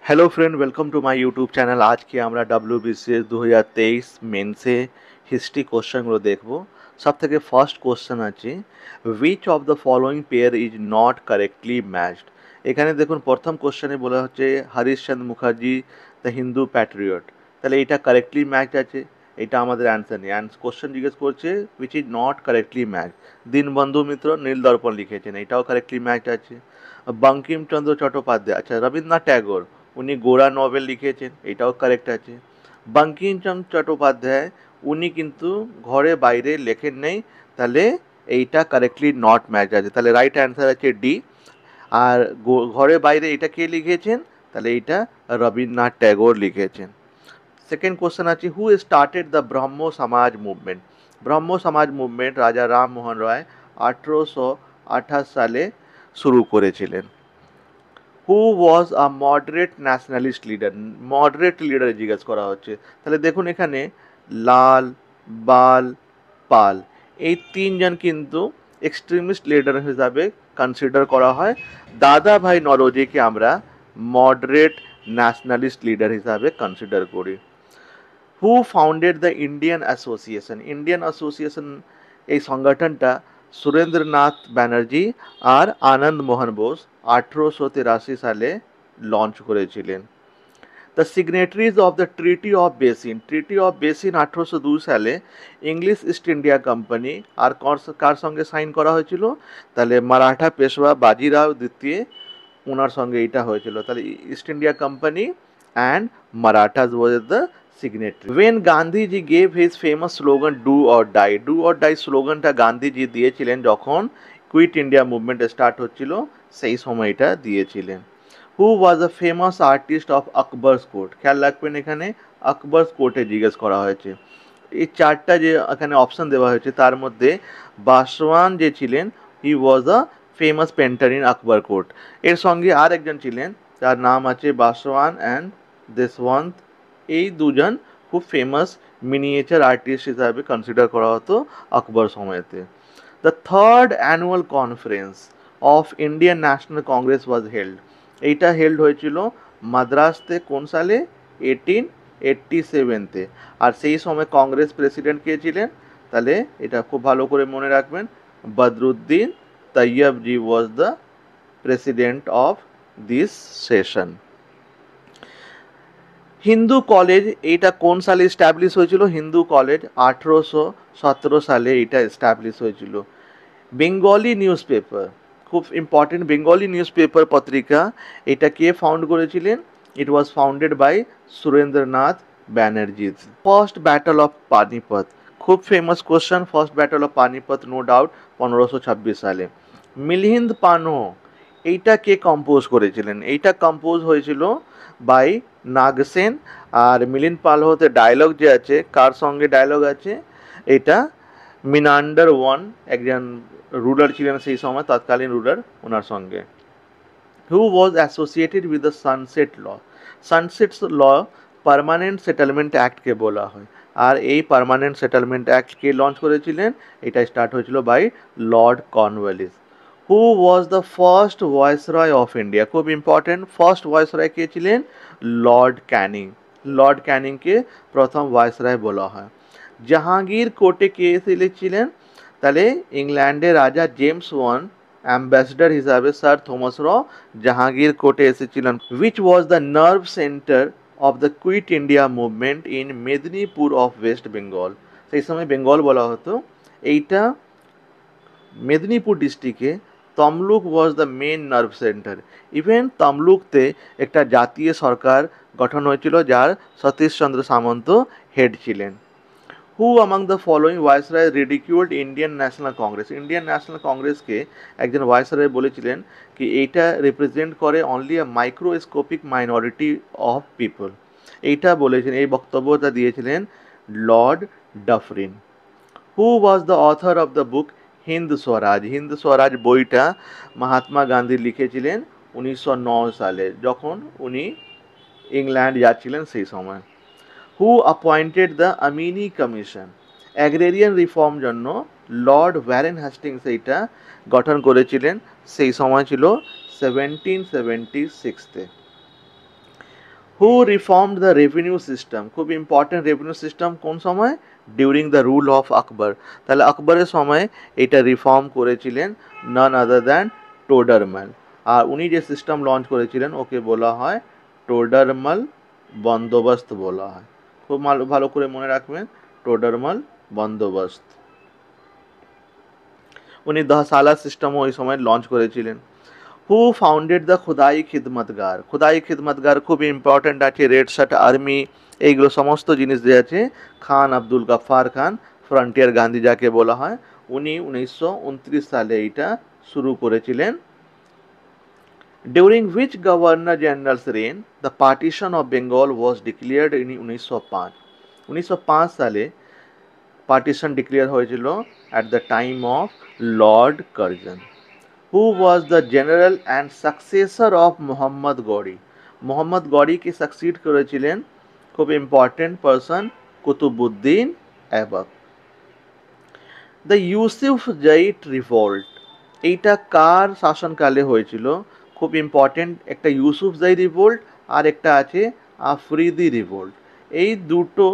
Hello friend, welcome to my YouTube channel. आज के আমরা WBCS 2023 মেন্সে হিস্ট্রি কোশ্চেনগুলো দেখব। সব থেকে ফার্স্ট কোশ্চেন আছে, which of the following pair is not correctly matched. এখানে দেখুন প্রথম কোশ্চেনে বলা হচ্ছে হরিশচন্দ্র মুখার্জি দ্য হিন্দু প্যাট্রিয়ট, তাহলে এটা কারেক্টলি ম্যাচ আছে, এটা আমাদের অ্যান্সার নেই। কোশ্চেন জিজ্ঞেস করছে which is not correctly match, Dinabandhu Mitra Nil Darpan লিখেছেন, এটাও কারেক্টলি ম্যাচ আছে। বঙ্কিমচন্দ্র চট্টোপাধ্যায়, আচ্ছা রবীন্দ্রনাথ ট্যাগোর উনি গোরা নভেল লিখেছেন, এটাও কারেক্ট আছে। বঙ্কিমচন্দ্র চট্টোপাধ্যায় উনি কিন্তু ঘরে বাইরে লেখেন নেই, তাহলে এইটা কারেক্টলি নট ম্যাচ আছে, তাহলে রাইট অ্যান্সার আছে ডি। আর ঘরে বাইরে এটা কে লিখেছেন, তাহলে এইটা রবীন্দ্রনাথ ট্যাগোর লিখেছেন। সেকেন্ড কোশ্চেন আছে, হু স্টার্টেড দ্য ব্রহ্ম সমাজ মুভমেন্ট। ব্রহ্ম সমাজ মুভমেন্ট রাজা রামমোহন রায় 1828 সালে শুরু করেছিলেন। Who was a moderate nationalist leader, moderate leader জিজ্ঞেস করা হচ্ছে, তাহলে দেখুন এখানে লাল, বাল, পাল এই তিনজন কিন্তু এক্সট্রিমিস্ট লিডার হিসাবে কনসিডার করা হয়। দাদা ভাই নরোজিকে আমরা মডারেট ন্যাশনালিস্ট লিডার হিসাবে কনসিডার করি। Who founded the Indian association, Indian association এই সংগঠনটা সুরেন্দ্রনাথ ব্যানার্জি আর আনন্দ মোহন বোস 1883 সালে লঞ্চ করেছিলেন। The signatories of the treaty of Bassein, treaty of Bassein 1802 সালে ইংলিশ ইস্ট ইন্ডিয়া কোম্পানি আর কার সঙ্গে সাইন করা হয়েছিল, তাহলে মারাঠা পেশওয়া বাজিরাও দ্বিতীয় ওনার সঙ্গে এটা হয়েছিল, তাহলে East India company and Marathas was the signatory. When Gandhiji gave his famous slogan do or die, do or die স্লোগানটা গান্ধীজি দিয়েছিলেন যখন কুইট ইন্ডিয়া মুভমেন্ট স্টার্ট হচ্ছিল, সেই সময় এটা দিয়েছিলেন। Who was a famous artist of Akbar's court, খেয়াল রাখবেন এখানে আকবরস কোর্টে জিজ্ঞেস করা হয়েছে। এই চারটা যে এখানে অপশন দেওয়া হয়েছে তার মধ্যে বাসওয়ান যে ছিলেন, he was a famous painter in Akbar court. এর সঙ্গে আর একজন ছিলেন তার নাম আছে বাসওয়ান অ্যান্ড দেশওয়ান্ত, এই দুজন খুব ফেমাস মিনিয়েচার আর্টিস্ট হিসাবে কনসিডার করা হতো আকবর সময়তে। The third annual conference of Indian national Congress was held, এইটা হেল্ড হয়েছিল মাদ্রাসতে কোন সালে, 1887-তে। আর সেই সময় কংগ্রেস প্রেসিডেন্ট কে ছিলেন, তাহলে এটা খুব ভালো করে মনে রাখবেন, Badruddin Tyabji was the president of this session. Hindu college এইটা কোন সালে এস্টাবলিশ হয়েছিল, হিন্দু কলেজ 1817 সালে এটা এস্টাবলিশ হয়েছিল। বেঙ্গলি নিউজ পেপার, খুব ইম্পর্টেন্ট, বেঙ্গলি নিউজ পেপার পত্রিকা এটা কে ফাউন্ড করেছিলেন, it was founded by Surendranath Banerjee. First battle of Panipat, খুব famous question, first battle of Panipat no doubt 1526 সালে। মিলিন্দ পানহ এইটা কে কম্পোজ করেছিলেন, এইটা কম্পোজ হয়েছিল বাই নাগসেন। আর মিলিন্দ পানহতে ডায়লগ যে আছে, কার সঙ্গে ডায়লগ আছে, এটা মিনান্ডার ওয়ান একজন রুলার ছিলেন সেই সময়, তৎকালীন রুলার, ওনার সঙ্গে। Who was associated with the sunset law, sunset law permanent settlement অ্যাক্টকে বলা হয়। আর এই পার্মানেন্ট সেটেলমেন্ট অ্যাক্ট কে লঞ্চ করেছিলেন, এটা স্টার্ট হয়েছিল by lord Cornwallis. Who was the first viceroy of India, খুব ইম্পর্টেন্ট, ফার্স্ট ভয়েসরয় কে ছিলেন, লর্ড ক্যানিং, লর্ড ক্যানিংকে প্রথম ভয়েসরয় বলা হয়। জাহাঙ্গীর কোর্টে কে এসেছিলেন, তাহলে ইংল্যান্ডের রাজা জেমস ওয়ান অ্যাম্বাসেডর হিসাবে স্যার থমাস র জাহাঙ্গীর কোর্টে এসেছিলেন। Which was the nerve centre of the quit India movement in Midnapore of West Bengal, সেই সময় বেঙ্গল বলা হতো, এইটা মেদিনীপুর ডিস্ট্রিক্টে Tamluk was the main nerve centre. Even তমলুকতে একটা জাতীয় সরকার গঠন হয়েছিল যার সতীশচন্দ্র সামন্ত হেড ছিলেন। Who among the following viceroy ridiculed Indian national Congress, Indian National কংগ্রেসকে একজন ভাইসরয় বলেছিলেন কি এইটা রিপ্রেজেন্ট করে only a microscopic minority of people, এইটা বলেছেন, এই বক্তব্যটা দিয়েছিলেন lord Dufferin. Who was the author of the book Hind Swaraj, Hind Swaraj বইটা মহাত্মা গান্ধী লিখেছিলেন 1909 সালে, যখন উনি ইংল্যান্ড যাচ্ছিলেন সেই সময়। Who appointed the Amini commission, agrarian reform জন্য লর্ড ওয়ারেন হাস্টিংস এইটা গঠন করেছিলেন, সেই সময় ছিল 1776-তে। Who reformed the revenue system, খুব ইম্পর্টেন্ট রেভিনিউ সিস্টেম কোন সময়, during the rule of Akbar, তাহলে আকবরের সময় এটা রিফর্ম করেছিলেন নান আদার দ্যান টোডারম্যাল। আর উনি যে সিস্টেম লঞ্চ করেছিলেন ওকে বলা হয় টোডারমাল বন্দোবস্ত বলা হয়, খুব ভালো করে মনে রাখবেন টোডারমাল বন্দোবস্ত। উনি 10 সালা সিস্টেমও ওই সময় লঞ্চ করেছিলেন। হু ফাউন্ডেড দ্য খুদাই খিদমতগার, খুদাই খিদমতগার খুব ইম্পর্ট্যান্ট আছে, রেড শার্ট আর্মি এইগুলো সমস্ত জিনিস দেওয়া আছে। খান আব্দুল গফ্ফার খান, ফ্রন্টিয়ার গান্ধী যাকে বলা হয়, উনি 1929 সালে এইটা শুরু করেছিলেন। During which governor general's reign the partition of Bengal was declared in 1905, 1905 সালে পার্টিশন ডিক্লেয়ার হয়েছিল at the time of lord Curzon. Who was the general and successor of Mohammad Ghori, Mohammad গৌরিকে সাকসিড করেছিলেন খুব important person Qutbuddin Aibak. The Yusufzai revolt, এইটা কার শাসনকালে হয়েছিল, খুব ইম্পর্টেন্ট, একটা ইউসুফ জাই রিভোল্ট আর একটা আছে আফ্রিদি রিভোল্ট। এই দুটো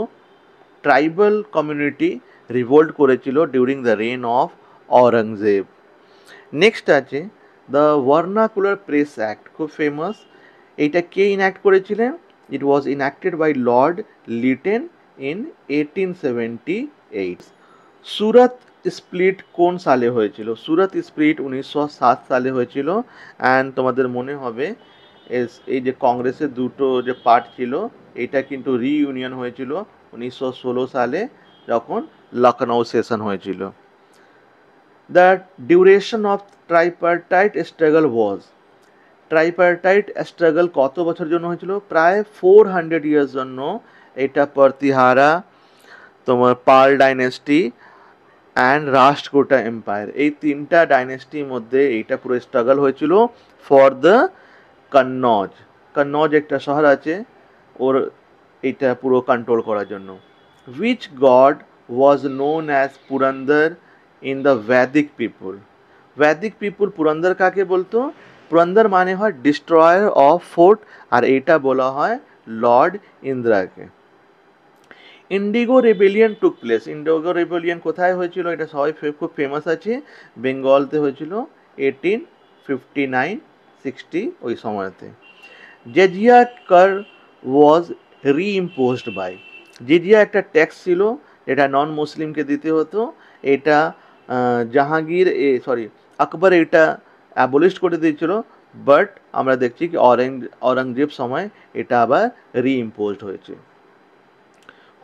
ট্রাইবাল কমিউনিটি রিভোল্ট করেছিল during the reign of Aurangzeb. Next আছে দ্য ভার্নাকুলার প্রেস অ্যাক্ট, খুব ফেমাস, এইটা কে ইনঅ্যাক্ট করেছিলেন, it was enacted by lord Lytton in 1878। Surat split কোন সালে হয়েছিল, সুরত স্প্লিট 1907 সালে হয়েছিল। অ্যান্ড তোমাদের মনে হবে এই যে কংগ্রেসের দুটো যে পার্ট ছিল এটা কিন্তু রিইউনিয়ন হয়েছিল 1916 সালে যখন লখনউ সেশন হয়েছিল। The duration of tripartite struggle was, tripartite struggle কত বছর জন্য হয়েছিল, প্রায় 400 ইয়ার্স জন্য। এটা প্রতিহারা, তোমার পাল ডাইনেস্টি অ্যান্ড রাষ্ট্রকূটা এম্পায়ার, এই তিনটা ডাইনেস্টির মধ্যে এইটা পুরো স্ট্রাগল হয়েছিল ফর দ্য কন্নৌজ, কন্নৌজ একটা শহর আছে ওর এইটা পুরো কন্ট্রোল করার জন্য। Which god was known as Purandar in the Vedic people, Vedic people Purandar কাকে বলতো, পুরন্দর মানে হয় ডিস্ট্রয়ার অফ ফোর্ট আর এইটা বলা হয় লর্ড ইন্দ্রাকে। Indigo rebellion took place, indigo rebellion কোথায় হয়েছিল, এটা সবাই খুব ফেমাস আছে, বেঙ্গলতে হয়েছিল 1859-60 ওই সময়তে। জেজিয়া কর ওয়াজ রিইম্পোজড বাই, জেজিয়া একটা ট্যাক্স ছিল যেটা নন মুসলিমকে দিতে হতো, এটা জাহাঙ্গীর আকবর এটা অ্যাবলিশ করে দিয়েছিল, বাট আমরা দেখছি কি औरंगजेब সময় এটা আবার রিইম্পোজড হয়েছে।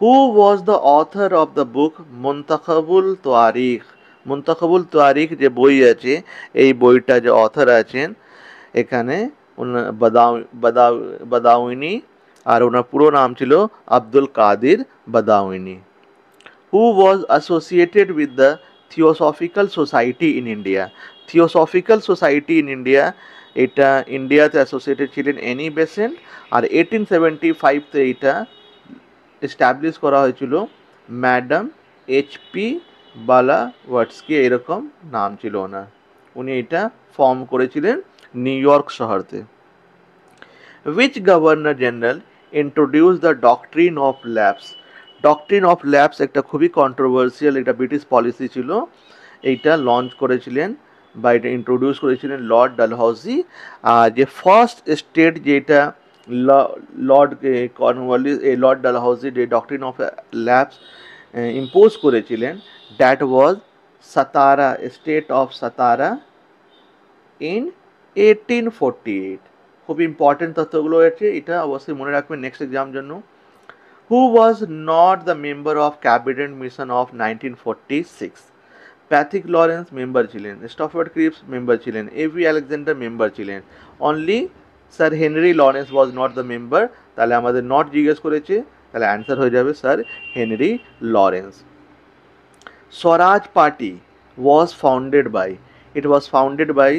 Who was the author of the book Muntakhabul Tarikh, Muntakhabul তারিখ যে বই আছে এই বইটা যে অথর আছেন এখানে বাদাউনি, আর ওনার পুরো নাম ছিল Abdul Qadir Badauni. Who was associated with the theosophical society in India, theosophical society in India এটা ইন্ডিয়াতে অ্যাসোসিয়েটেড ছিলেন এনি বেসেন্ট, আর 1875তে এটা এস্টাবলিশ করা হয়েছিল ম্যাডাম এইচপি বালাওয়াটস্কি, এরকম নাম ছিল ওনার, উনি এটা ফর্ম করেছিলেন নিউ ইয়র্ক শহরতে। Which governor general introduce the doctrine of lapse, doctrine of lapse একটা খুবই কন্ট্রোভার্সিয়াল, এটা ব্রিটিশ পলিসি ছিল, এইটা লঞ্চ করেছিলেন বা এটা ইন্ট্রোডিউস করেছিলেন লর্ড ডালহাউসি। আর যে ফার্স্ট স্টেট যেটা লর্ড কর্নওয়ালিস লর্ড ডালহাউসি যে ডক্ট্রিন অফ ল্যাপস ইম্পোজ করেছিলেন that was Satara, state of Satara in 1848। খুব ইম্পর্টেন্ট তথ্যগুলো আছে, এটা অবশ্যই মনে রাখবেন নেক্সট এক্সাম জন্য। Who was not the member of cabinet mission of 1946, Pethick Lawrence member ছিলেন, স্টফার্ড ক্রিপস মেম্বার ছিলেন, এভি আলেকজান্ডার মেম্বার ছিলেন, only sir Henry Lawrence was not the member. তাহলে আমাদের নট জিজ্ঞেস করেছে, তাহলে অ্যান্সার হয়ে যাবে sir Henry Lawrence. Swaraj party was founded by, it was founded by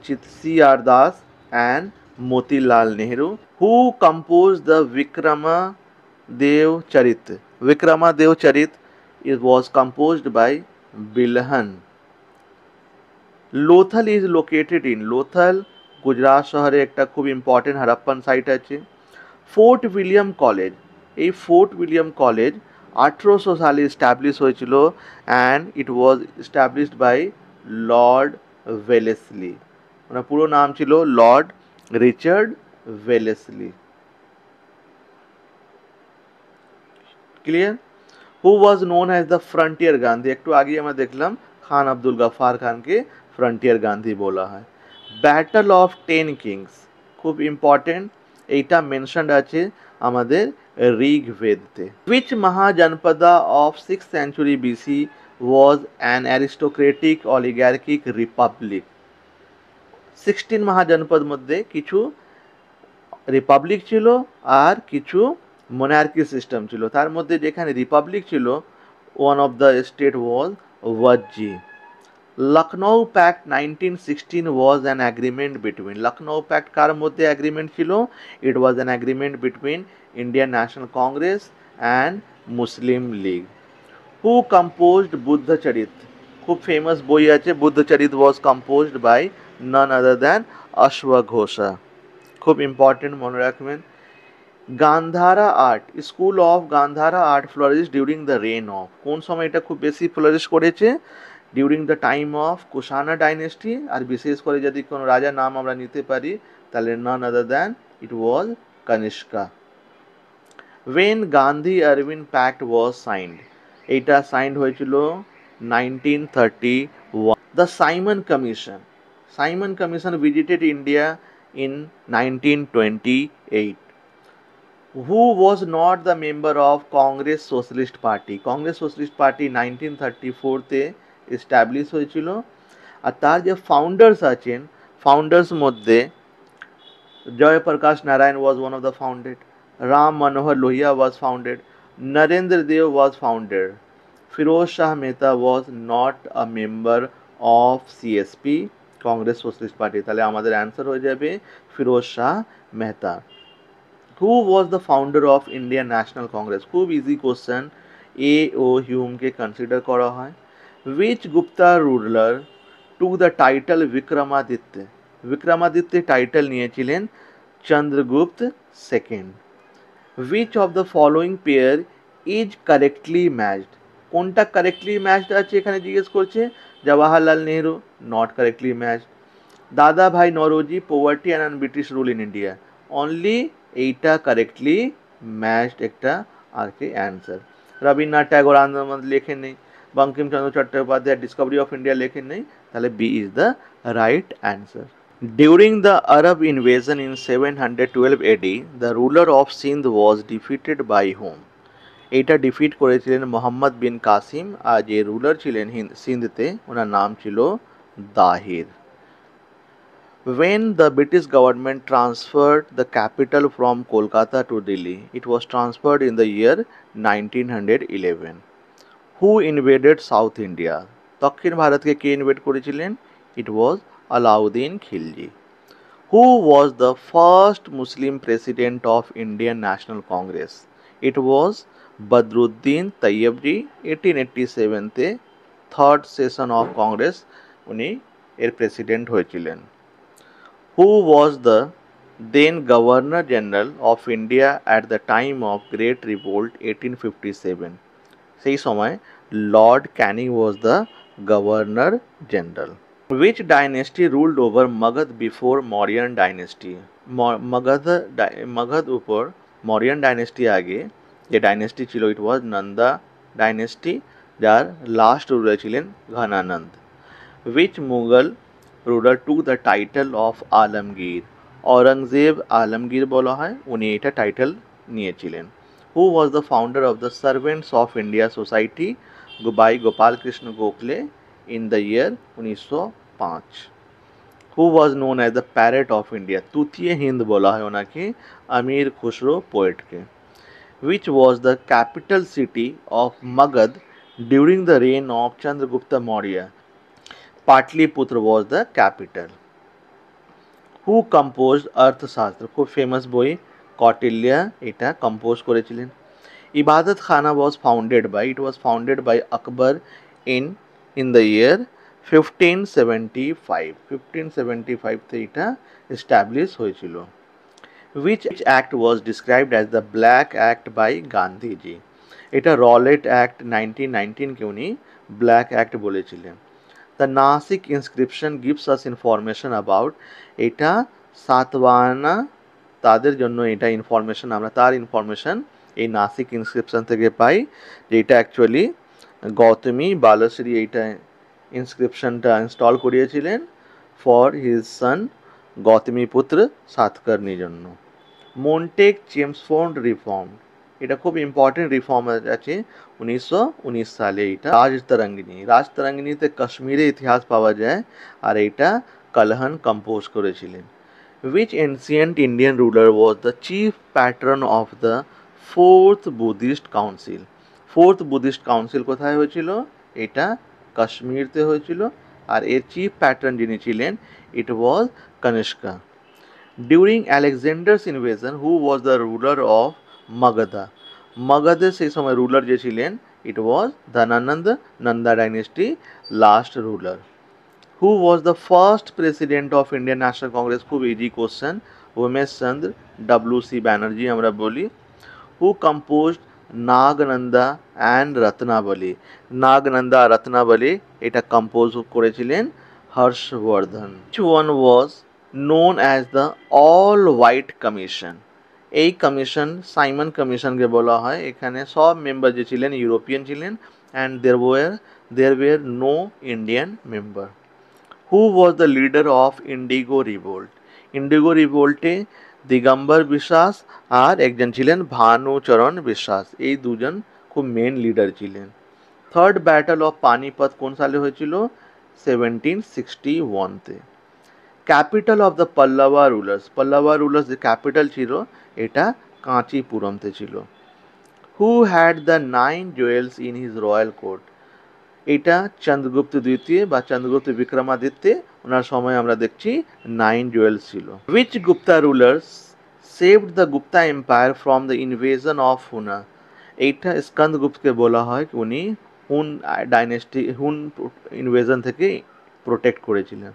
চিৎসিয়ার Das and Motilal Nehru. Who compose the Vikramadeva Charita, Vikramadeva Charita it was composed by Bilhan. Lothal is located in, Lothal Gujarat শহরে একটা খুব ইম্পর্টেন্ট হারাপ্পান সাইট আছে। ফোর্ট উইলিয়াম কলেজ, এই ফোর্ট উইলিয়াম কলেজ 1800 সালে establish হয়েছিল and it was established by lord Wellesley. ওনার পুরো নাম ছিল lord Richard Wellesley. Clear? Who was known as the frontier Gandhi, একটু আগেই আমরা দেখলাম খান আব্দুল গফার খানকে ফ্রন্টিয়ার গান্ধী বলা হয়। ব্যাটল অফ 10 কিংস খুব ইম্পর্টেন্ট, এইটা মেনশনড আছে আমাদের ঋগ্বেদতে। Which Mahajanapada of 6th century BC was an aristocratic oligarchic republic. 16 Mahajanapada মধ্যে কিছু রিপাবলিক ছিল আর কিছু মোনার্কি সিস্টেম ছিল। তার মধ্যে যেখানে রিপাবলিক ছিল, one of the state was Vajji. Lucknow pact 1916 was an agreement between, Lucknow pact কার মধ্যে অ্যাগ্রিমেন্ট ছিল? It was an agreement between Indian national Congress and Muslim League. Who composed Buddhacharita, খুব ফেমাস বই আছে Buddhacharita, was composed by none other than অশ্বঘোষা। খুব ইম্পর্টেন্ট, মনে রাখবেন। Gandhara art, school of Gandhara art flourish during the reign of, কোন সময় এটা খুব বেশি ফ্লোরিশ করেছে? During the time of Kushana dynasty. আর বিশেষ করে যদি কোনো রাজার নাম আমরা নিতে পারি তাহলে none other than it was Kanishka. When Gandhi Irwin pact was signed, এইটা সাইন্ড হয়েছিল 1931। The Simon Commission, Simon Commission visited India in 1928. Who was not the member of Congress Socialist Party? Congress Socialist Party 1934 তে establish হয়েছিল। আর তার যে founders আছেন, founders মধ্যে Jayaprakash Narayan was one of the founded, Ram Manohar Lohia was founded, Narendra Dev was founded, Firoz Shah Mehta was not a member of CSP, Congress Socialist Party. তাহলে আমাদের answer হয়ে যাবে Firoz Shah Mehta. Who was the founder of Indian national Congress? খুব ইজি কোশ্চেন, এ ও হিউমকে consider করা হয়। Which Gupta ruler to the title Vikramaditya? Vikramaditya title নিয়েছিলেন Chandragupta second. Which of the following pair is correctly matched? কোনটা কারেক্টলি ম্যাচড আছে এখানে জিজ্ঞেস করছে। Jawaharlal Nehru, not correctly matched. Dadabhai Naoroji, poverty and British rule in India, only এইটা কারেক্টলি ম্যাচড একটা আর কি অ্যান্সার। রবীন্দ্রনাথ ট্যাগোর আনন্দ লেখেন নেই, Bankimchandra Chattopadhyay discovery of India লেখেন নেই, তাহলে B is the right answer. During the Arab invasion in 712 AD, the ruler of Sindh was defeated by whom? এটা ডিফিট করেছিলেন মোহাম্মদ বিন কাসিম, আর যে রুলার ছিলেন সিন্ধতে ওনার নাম ছিল Dahir. When the British government transferred the capital from Kolkata to Delhi, it was transferred in the year 1911. Who invaded South India? দক্ষিণ ভারতকে কে invade করেছিলেন? It was Alauddin Khilji. Who was the first Muslim president of Indian National Congress? It was Badruddin Tayyibji, 1887 তে third session of Congress উনি এর president হয়েছিলেন। Who was the then Governor General of India at the time of Great Revolt 1857? সেই সময় Lord Canning was the Governor General. Which dynasty ruled over Magad before Mauryan dynasty? Magad উপর Mauryan dynasty আগে যে dynasty ছিল it was Nanda dynasty, যার last ruler ছিলেন Ghanananda. Which Mughal ruler took the title of Alamgir? Aurangzeb Alamgir বলা হয়, উনি এটা টাইটেল নিয়েছিলেন। Who was the founder of the Servants of India Society by Gopal Krishna Gokhale in the year 1905? Who was known as the Parrot of India? তুতিয়ে Hind বলা হয় ওনাকে, আমির Khusro পোয়েটকে। Which was the capital city of Magad during the reign of Chandragupta Maurya? Patliputra was the capital. Who composed অর্থশাস্ত্র? খুব famous বই, কৌটিল্য এটা compose করেছিলেন। ইবাদত খানা was founded by Akbar in the year 1575 তে এটা এস্টাবলিশ হয়েছিল। Which act was described as the Black Act by Gandhiji? এটা রলেট অ্যাক্ট 1919 কে উনি ব্ল্যাক অ্যাক্ট বলেছিলেন। The Nashik inscription gives us information about, এটা সাতবাহানা তাদের জন্য এটা ইনফরমেশন, আমরা তার ইনফরমেশন এই নাসিক ইনস্ক্রিপশন থেকে পাই, যেটা অ্যাকচুয়ালি গৌতমী বালশ্রী এইটা ইনস্ক্রিপশনটা ইনস্টল করিয়েছিলেন ফর হিজ সন গৌতমী পুত্র সাতকর্ণীর জন্য। মন্টেক চেমসফোর্ড রিফর্ম, এটা খুব ইম্পর্টেন্ট রিফর্ম আছে 1919 সালে। এটা রাজতরঙ্গিনীতে কাশ্মীরের ইতিহাস পাওয়া যায়, আর এটা কালহন কম্পোজ করেছিলেন। Which ancient Indian ruler was the chief patron of the fourth Buddhist council? Fourth Buddhist council কোথায় হয়েছিল? এটা কাশ্মীরতে হয়েছিল, আর এর চিফ প্যাট্রন যিনি ছিলেন it was Kanishka. During Alexander's invasion who was the ruler of Magadha? মগধের সেই সময় রুলার যে ছিলেন it was Dhanananda, Nanda dynasty last ruler. Who was the first president of Indian National Congress? খুব easy question, Umesh Chandra WC Banerjee আমরা বলি। Who composed Nagananda and Ratnavali? Nagananda Ratnavali এটা compose করেছিলেন Harshavardhana. Which one was known as the All White Commission? এই commission Simon কমিশনকে বলা হয়। এখানে সব মেম্বার যে ছিলেন ইউরোপিয়ান ছিলেন, and there were no Indian member. Who was the leader of Indigo Revolt? Indigo Revolt এ দিগম্বর বিশ্বাস আর একজন ছিলেন ভানুচরণ বিশ্বাস, এই দুজন খুব মেন লিডার ছিলেন। থার্ড ব্যাটল অফ পানিপথ কোন সালে হয়েছিল? 1761-তে। ক্যাপিটাল অফ দ্য পল্লবা রুলার্স যে ক্যাপিটাল ছিল এটা কাঞ্চিপুরমতে ছিল। Who had the 9 jewels in his royal court? এটা চন্দ্রগুপ্ত দ্বিতীয় বা চন্দ্রগুপ্ত বিক্রমাদিত্য, ওনার সময় আমরা দেখছি 9 জুয়েলস ছিল। Which Gupta rulers saved the Gupta empire from the invasion of Huna? এইটা স্কন্দগুপ্তকে বলা হয়, উনি হুন ডাইনেস্টি হুন ইনভেশন থেকে প্রোটেক্ট করেছিলেন।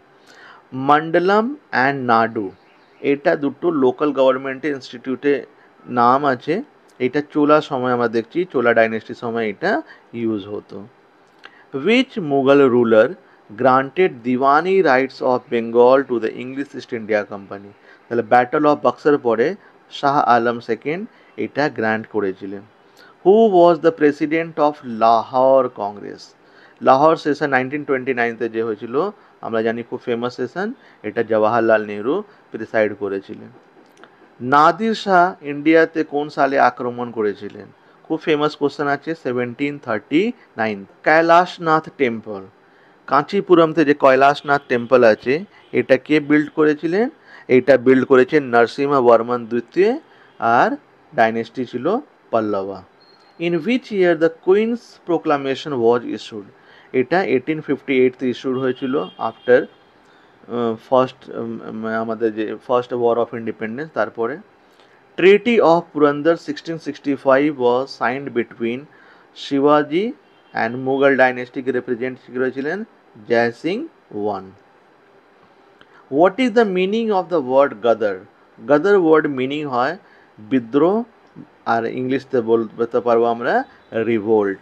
মন্ডলম অ্যান্ড নাডু এটা দুটো লোকাল গভর্নমেন্টের ইনস্টিটিউটে নাম আছে, এটা চোলা সময় আমরা দেখছি, চোলা ডাইনেস্টির সময় এটা ইউজ হতো। Which Mughal ruler granted Diwani rights of Bengal to the English East India Company? তাহলে ব্যাটল অফ বক্সার পরে শাহ আলম সেকেন্ড এটা গ্র্যান্ট করেছিলেন। Who was the president of Lahore Congress? Lahore session 1929-তে যে হয়েছিল আমরা জানি, খুব ফেমাস সেশন, এটা জওয়াহরলাল নেহরু প্রিসাইড করেছিলেন। নাদির শাহ ইন্ডিয়াতে কোন সালে আক্রমণ করেছিলেন? খুব ফেমাস কোশ্চেন আছে 1739। কৈলাসনাথ টেম্পল, কাঞ্চিপুরমতে যে কৈলাসনাথ টেম্পল আছে এটা কে বিল্ড করেছিলেন? এটা বিল্ড করেছেন নরসিংহ বর্মন দ্বিতীয়, আর ডাইনেস্টি ছিল Pallava. In which year the queen's proclamation was issued? এটা 1858-তে ইস্যুড হয়েছিল আফটার আমাদের যে ফার্স্ট ওয়ার অফ ইন্ডিপেন্ডেন্স। তারপরে treaty of Purandar 1665 was signed between শিবাজি অ্যান্ড মুঘল ডাইনেস্টিকে রিপ্রেজেন্ট করেছিলেন Jai Singh one. What is the meaning of the word Ghadar? Ghadar word meaning হয় বিদ্রোহ, আর ইংলিশতে বলতে পারবো আমরা revolt.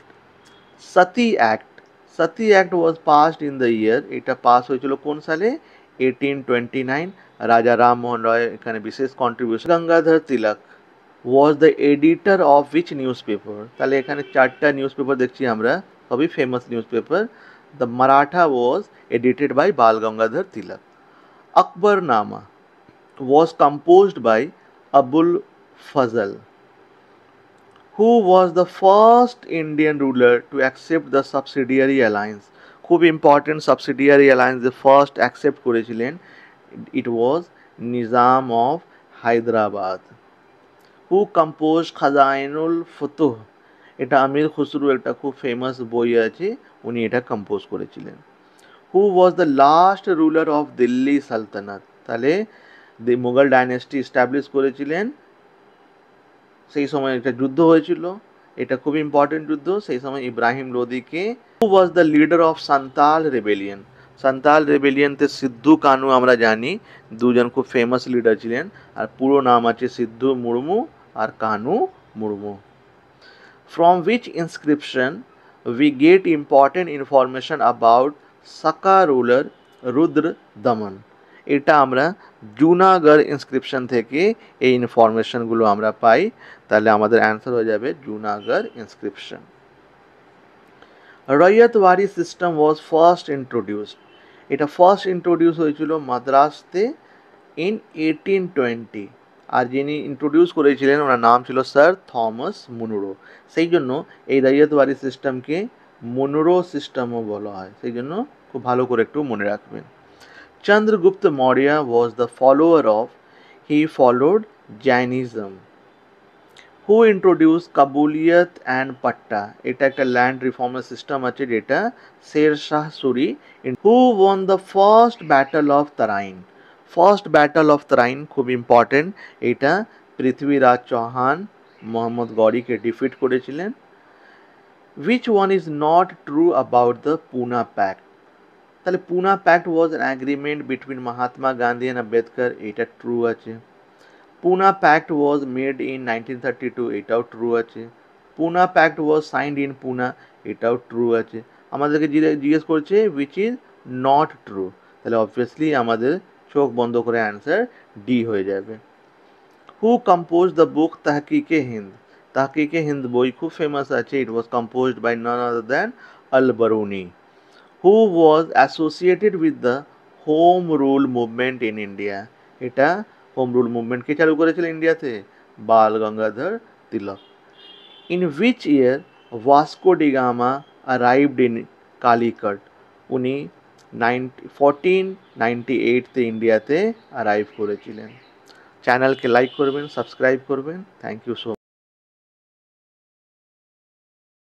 Sati act was passed in the year, এটা পাস হয়েছিল কোন সালে? 1829। রাজা রামমোহন রয় এখানে বিশেষ contribution. Gangadhar Tilak was the editor of which newspaper? তাহলে এখানে চারটা নিউজ পেপার দেখছি আমরা, সবই famous newspaper. The Maratha was edited by Bal Gangadhar Tilak. Akbarnama was composed by Abul Fazl. Who was the first Indian ruler to accept the subsidiary alliance? খুব important, subsidiary alliance যে first accept করেছিলেন it was Nizam of Hyderabad. Who compose Khazainul Futuh? এটা আমির খুসরু একটা খুব famous বই আছে, উনি এটা কম্পোজ করেছিলেন। Who was the last ruler of Delhi Sultanate? তাহলে মুঘল ডাইনেস্টি এস্টাবলিশ করেছিলেন, সেই সময় একটা যুদ্ধ হয়েছিল, এটা খুব ইম্পর্টেন্ট যুদ্ধ, সেই সময় ইব্রাহিম লোদিকে। Who was the leader of Santhal rebellion? Santhal রেবেলিয়নতে সিদ্ধু কানু আমরা জানি দুজন খুব ফেমাস লিডার ছিলেন, আর পুরো নাম আছে সিদ্ধু মুর্মু আর Kanu Murmu. From which inscription we get important information about Saka ruler রুদ্র দমন? এটা আমরা জুনাগড় ইনস্ক্রিপশন থেকে এই ইনফরমেশনগুলো আমরা পাই, তাহলে আমাদের অ্যান্সার হয়ে যাবে Junagadh inscription. Ryotwari system was first introduced, এটা ফার্স্ট ইন্ট্রোডিউস হয়েছিল মাদ্রাসতে ইন 1820, আর যিনি ইন্ট্রোডিউস করেছিলেন ওনার নাম ছিল স্যার থমাস মুনরো। সেই জন্য এই রয়তওয়ারি সিস্টেমকে মুনরো সিস্টেমও বলা হয়, সেই জন্য খুব ভালো করে একটু মনে রাখবেন। Chandragupta Maurya was the follower of, he followed Jainism. Who introduce Kabuliyat and Patta, এটা একটা ল্যান্ড রিফর্মের সিস্টেম আছে যেটা Sher Shah Suri. Who won the first battle of Tarain, first battle of Tarain খুব ইম্পর্টেন্ট, এটা পৃথ্বীরাজ চৌহান মোহাম্মদ গৌরীকে ডিফিট করেছিলেন। Which one is not true about the Poona pact, তাহলে Poona pact was an agreement between Mahatma Gandhi and Ambedkar, এটা ট্রু আছে। Poona pact was made in 1932, এটাও ট্রু আছে। Poona pact was signed in Poona, এটাও ট্রু আছে। আমাদেরকে জিজ্ঞেস করছে উইচ ইজ নট ট্রু, তাহলে অবভিয়াসলি আমাদের চোখ বন্ধ করে অ্যান্সার ডি হয়ে যাবে। Who compose the book Tahqiqe Hind, Tahqiqe Hind বই খুব ফেমাস আছে, it was composed by none other than Al Biruni. Who was associated with the home rule movement in India, এটা হোম রুল মুভমেন্ট কে চালু করেছিল ইন্ডিয়াতে? Bal Gangadhar Tilak. In which year Vasco da Gama arrived in Calicut, উনি 1498 ইন্ডিয়াতে অ্যারাইভ করেছিলেন। চ্যানেলকে লাইক করবেন, সাবস্ক্রাইব করবেন। Thank you so